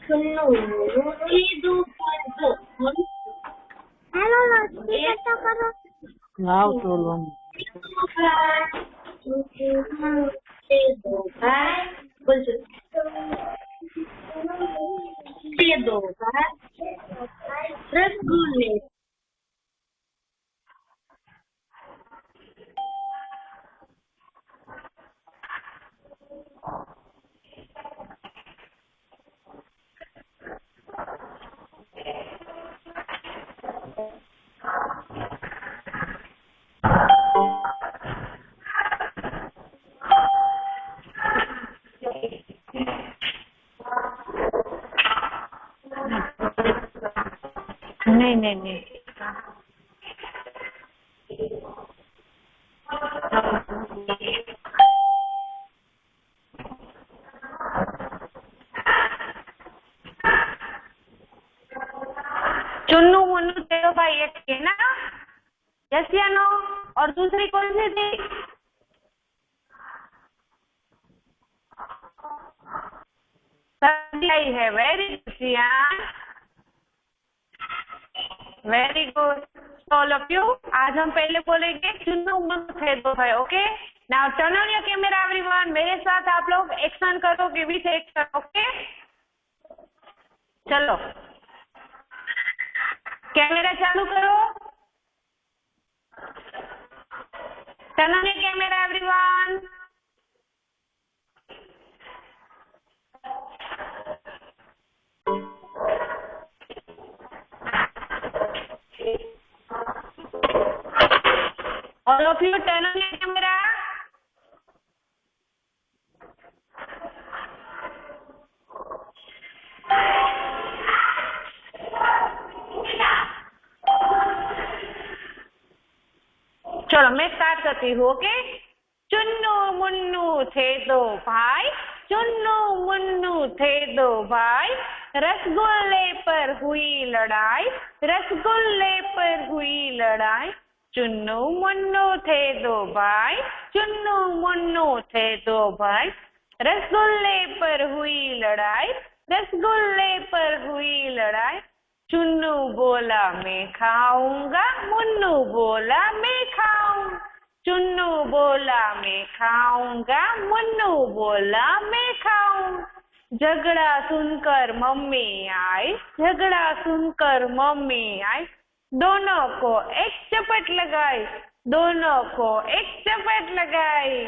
चुन्नू छेदो पर हेलो एक तो करो लाओ तो लो छेदो पर बोल छेदो पर रसगुल्ले नहीं नहीं नहीं चुन्नू मुन्नू तेरो भाई एक है ना? यस या नो? और दूसरी कौन सी थी? आई है। Very good, very good. All of you, आज हम पहले बोलेंगे चुन्नू मुन्नू थे दो भाई। Okay, now turn on your camera everyone. मेरे साथ आप लोग एक्शन करोगे विथ एक्शन। ओके, चलो कैमरा चालू करो। Turn on your camera everyone. All of you turn on your camera. चलो मैं स्टार्ट करती हूँ। ओके, चुन्नू मुन्नू थे दो भाई, चुन्नू मुन्नू थे दो भाई, रसगुल्ले पर हुई लड़ाई, रसगुल्ले पर हुई लड़ाई। चुन्नू मुन्नू थे दो भाई, चुन्नू मुन्नू थे दो भाई, रसगुल्ले पर हुई लड़ाई, रसगुल्ले पर हुई लड़ाई। चुन्नू बोला मैं खाऊंगा, मुन्नू बोला मैं खाऊं। चुन्नू बोला मैं खाऊंगा, मुन्नू बोला मैं खाऊं। झगड़ा सुनकर मम्मी आई, झगड़ा सुनकर मम्मी आई, दोनों को एक चपट लगाई, दोनों को एक चपट लगाई।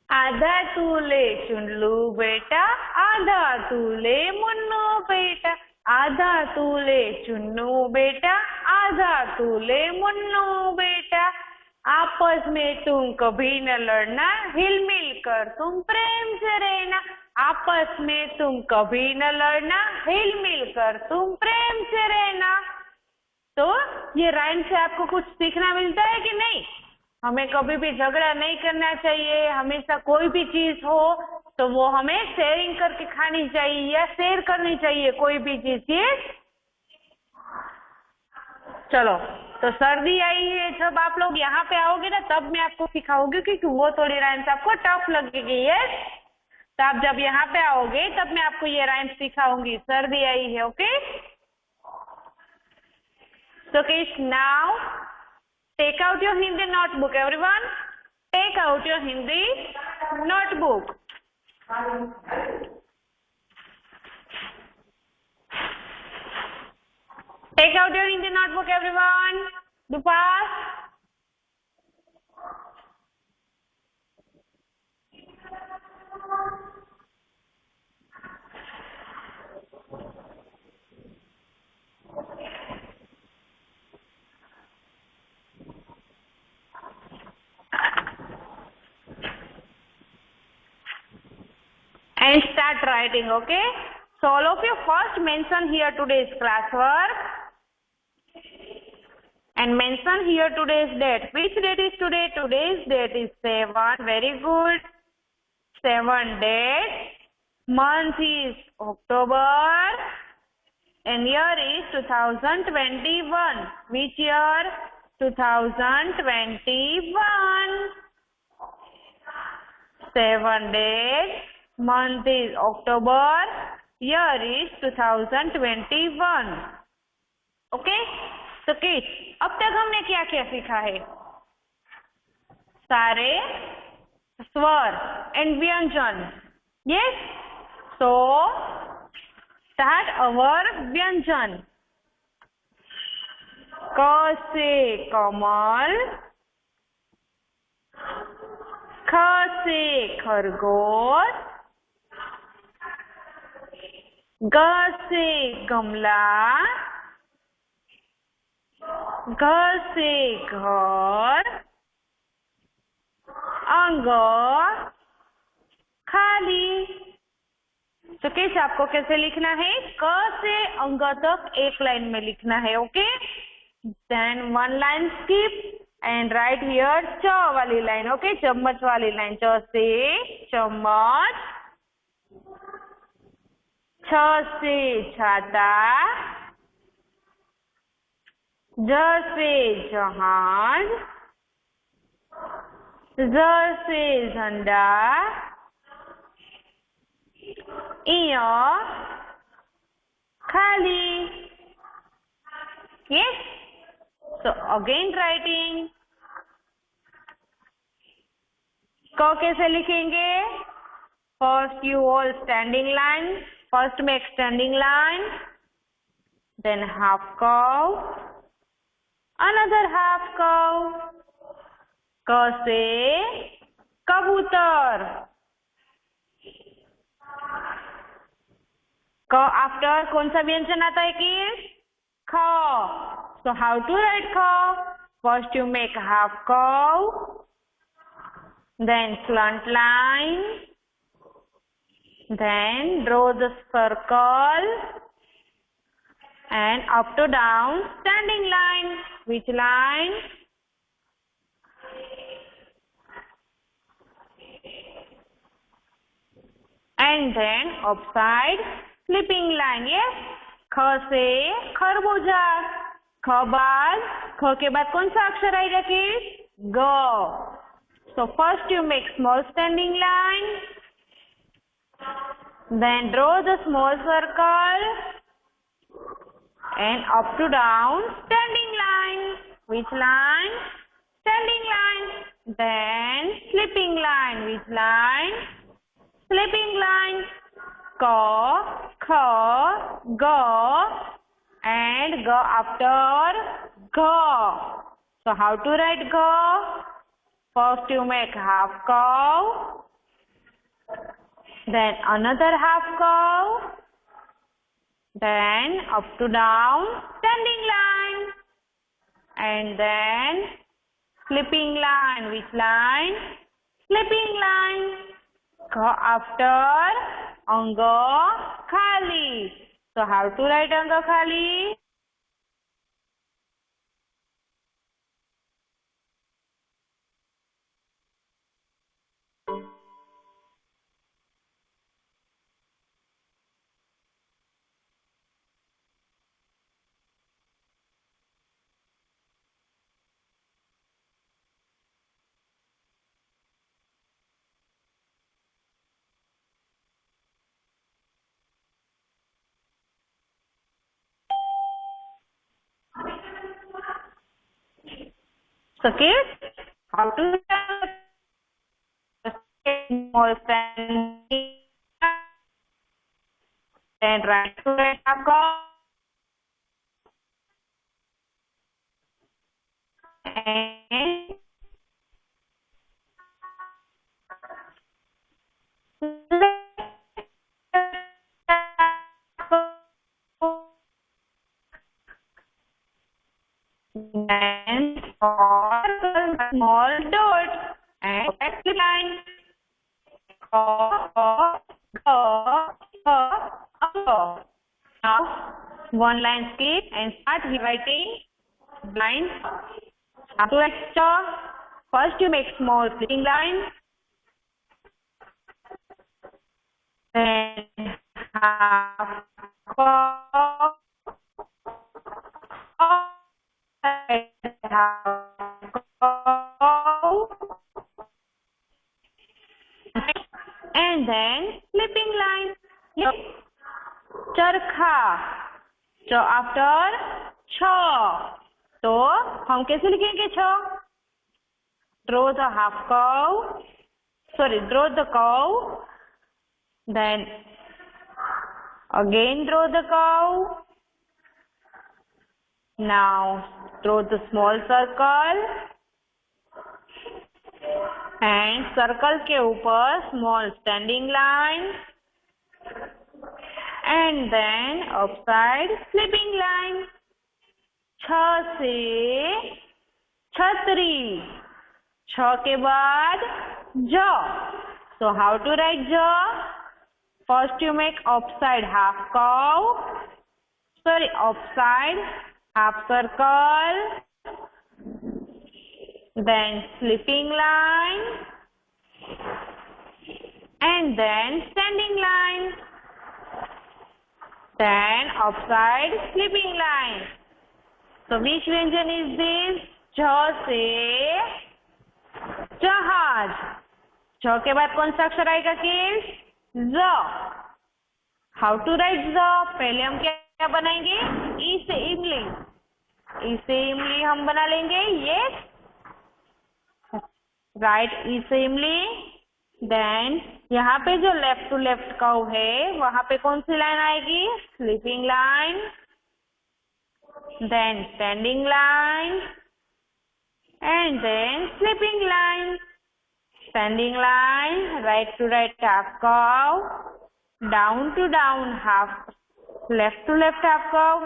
आधा तू ले चुन्नू बेटा, आधा तू ले मुन्नू बेटा, आधा तू ले चुन्नू बेटा, आधा तू ले मुन्नू बेटा। आपस में तुम कभी न लड़ना, हिल मिल कर तुम प्रेम से रहना। आपस में तुम कभी न लड़ना, हिल मिल कर तुम प्रेम से रहना। तो ये राइम से आपको कुछ सीखना मिलता है कि नहीं? हमें कभी भी झगड़ा नहीं करना चाहिए। हमेशा कोई भी चीज हो तो वो हमें शेयरिंग करके खानी चाहिए या शेयर करनी चाहिए कोई भी चीज। ये चलो, तो सर्दी आई है, जब आप लोग यहाँ पे आओगे ना तब मैं आपको सिखाऊंगी, क्योंकि वो थोड़ी राइम्स आपको टफ लगेगी। यस, तो आप जब यहाँ पे आओगे तब मैं आपको ये राइम्स सिखाऊंगी। सर्दी आई है। Okay, so kids, now take out your Hindi notebook. Everyone, take out your Hindi notebook. Take out your Hindi notebook, everyone. Do fast. And start writing. Okay, so all of you first mention here today's classwork and mention here today's date. Which date is today? Today's date is 7. Very good. 7 date. Month is October and year is 2021. Which year? 2021. 7 days. Month is October year is 2021. Okay, तो kids, अब तक हमने क्या क्या सीखा है? सारे स्वर एंड व्यंजन. यस, सो स्टार्ट अवर व्यंजन. क से कमल, ख से खरगोश, ग से गमला, घ से घर, अंग खाली. तो कैसे आपको कैसे लिखना है? क से अंग तक एक लाइन में लिखना है. Okay, then one line skip and write here च वाली लाइन. ओके, चम्मच वाली लाइन. च से चम्मच, छ से छाता, ज से जहाज, ज से झंडा, इ खाली. Yes, so again writing. क कैसे लिखेंगे? First you all standing line. First make standing line, then half curve, another half curve. क से कबूतर. क आफ्टर कौन सा व्यंजन आता है किड्स? ख. So how to write ख? First you make half curve, then slant line, then draw the circle and up to down standing line. Which line? And then upside slipping line. Yes, ख से खरबूजा. ख बाद, ख के बाद कौन सा अक्षर आएगा किड्स? ग. So first you make small standing line, then draw the small circle and up to down standing line. Which line? Standing line. Then slipping line. Which line? Slipping line. Ka, kha, ga, and ga after ga. So how to write ga? First you make half curve, then another half curve, then up to down standing line, and then slipping line. Which line? Slipping line. Ka after anga khali. So how to write anga khali? So kids, how to small standing and right to right half curve and then small dot and next line. Now one line skip and start rewriting lines. After that, first you make small splitting line, then half curve, and then slipping line. Yes. चरखा। च after छ, तो हम कैसे लिखेंगे छ? Draw the half कव, sorry draw the कव, then again draw the cow. Now draw the small circle and circle के ऊपर small standing line and then upside slipping line. छ से छतरी, छ के बाद ज. So how to write j? First you make upside half cow, sorry upside half circle, then slipping line and then standing line, then upside slipping line. So which व्यंजन is this? ज से जहाज. ज के बाद कौन सा अक्षर आएगा किड्स? ज. हाउ टू राइट ज? पहले हम क्या बनाएंगे? ई से इमली, ई से इमली हम बना लेंगे. यस, राइट ई से इमली. देन यहाँ पे जो लेफ्ट टू लेफ्ट कर्व है वहां पे कौन सी लाइन आएगी? Sleeping line, then standing line and then sleeping line. Standing line, right to right half curve, down to down half, left to left half curve,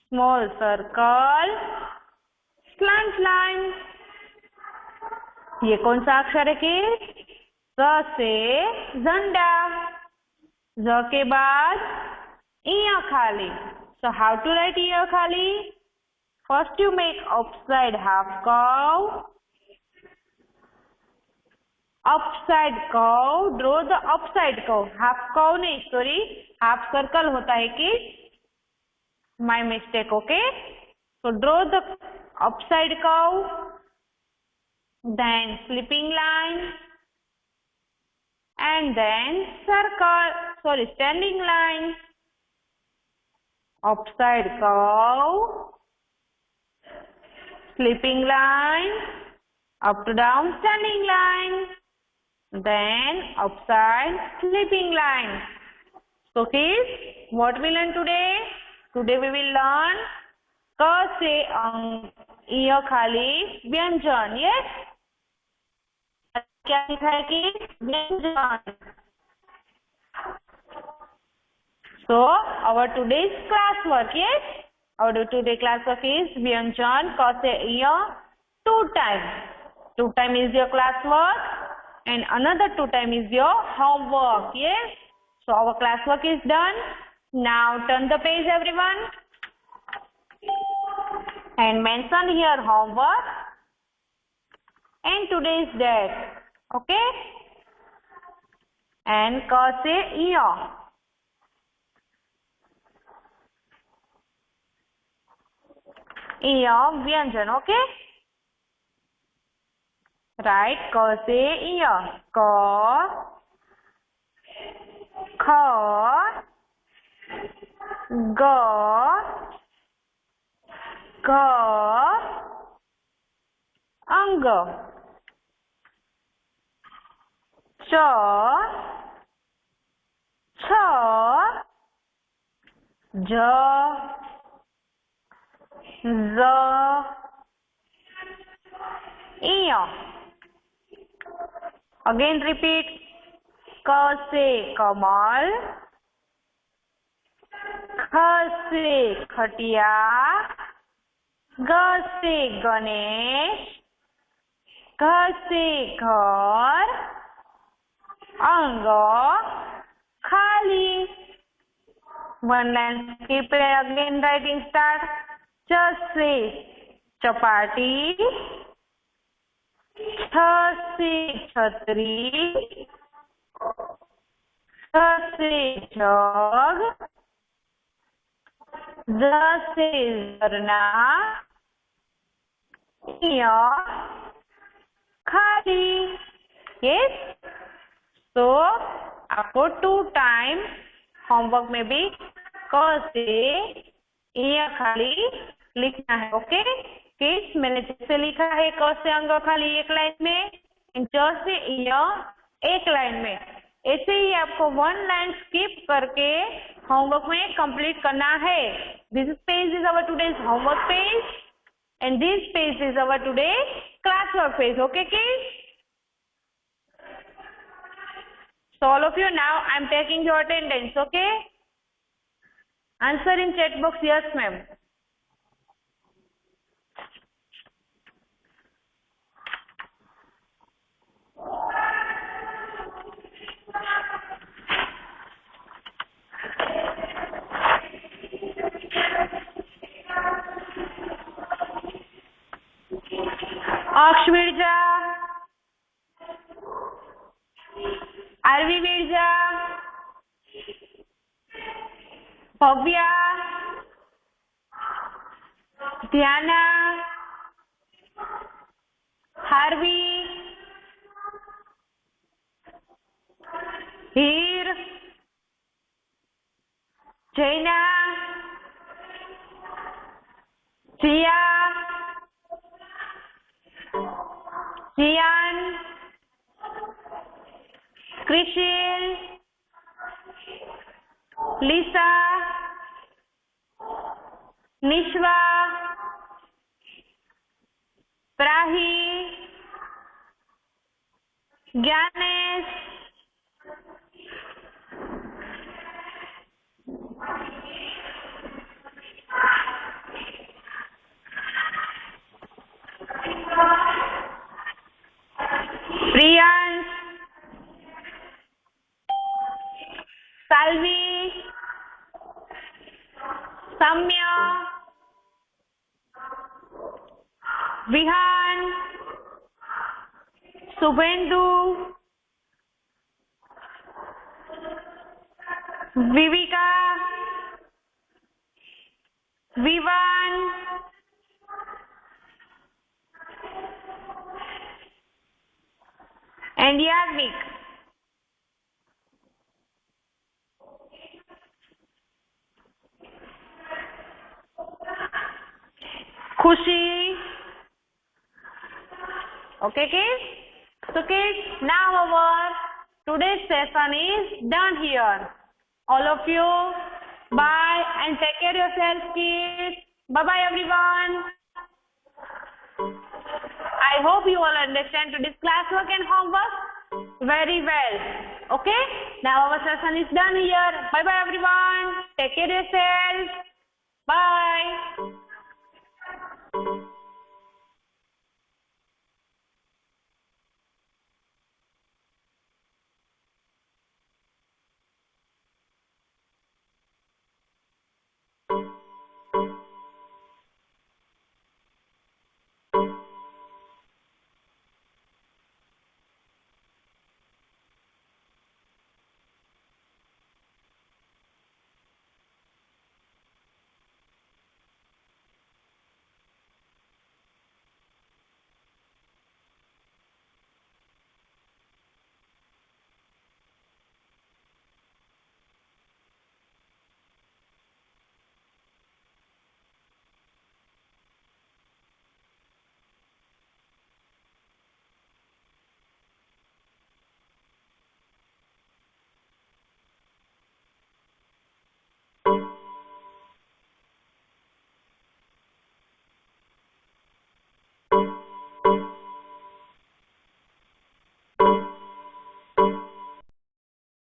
small circle, slant line. ये कौन सा अक्षर है कि? ज से झंडा. ज के बाद इया खाली. So how to write इया खाली? First you make upside half curve, upside curve, draw the upside curve. Half curve नहीं, सॉरी हाफ सर्कल होता है कि, my mistake. Okay, so draw the upside curve, then sleeping line and then circle, sorry standing line. Upside curve, sleeping line, up to down standing line, then upside slipping line. So kids, what we learn today? Today we will learn क से इय खाली व्यंजन. Yes, क्या लिखा है कि व्यंजन. So our today's class work, yes, our today class work is व्यंजन क से इय 2 times. 2 times is your class work and another 2 times is your homework. Yes, so our class work is done. Now turn the page everyone and mention here homework and today's date. Okay, and क से इय. इय व्यंजन. Okay, right. क से इय, क, ख, ग, घ, अंग, च, छ, ज, ज, इय. Again repeat. क से कमल, ख से खटिया, ग से गणेश, घ से घर, अंग खाली. One line skip. Again writing start. च से चपाटी, छ से छतरी, छ से जग, ज से झरना, इय खाली. यस, तो आपको 2 टाइम होमवर्क में भी क से यहाँ खाली लिखना है। ओके किड्स, मैंने जैसे लिखा है क से अंग खाली एक लाइन में, च से यहाँ एक लाइन में, ऐसे ही आपको वन लाइन स्किप करके होमवर्क में कंप्लीट करना है। This page is our today's homework page and this page is our today class work page. Okay kids, so all of you, now I am taking your attendance. Okay, answer in chat box yes ma'am. अक्ष Mirza, RV Mirza, Bhavya, ध्याना, Harvey, हीर, जैना, जिया, जियान, कृषिल, लिसा, निश्वा, प्राही, ज्ञानेश, प्रियांश, साल्वी, सम्या, Vihaan, Suvendu, विविका, Vivaan, and Yagnik. खुशी। Okay kids, so kids, now our today's session is done here. All of you, bye and take care yourself kids. Bye bye everyone. I hope you all understand today's classwork and homework very well. Okay, now our session is done here. Bye bye everyone. Take care yourself. Bye.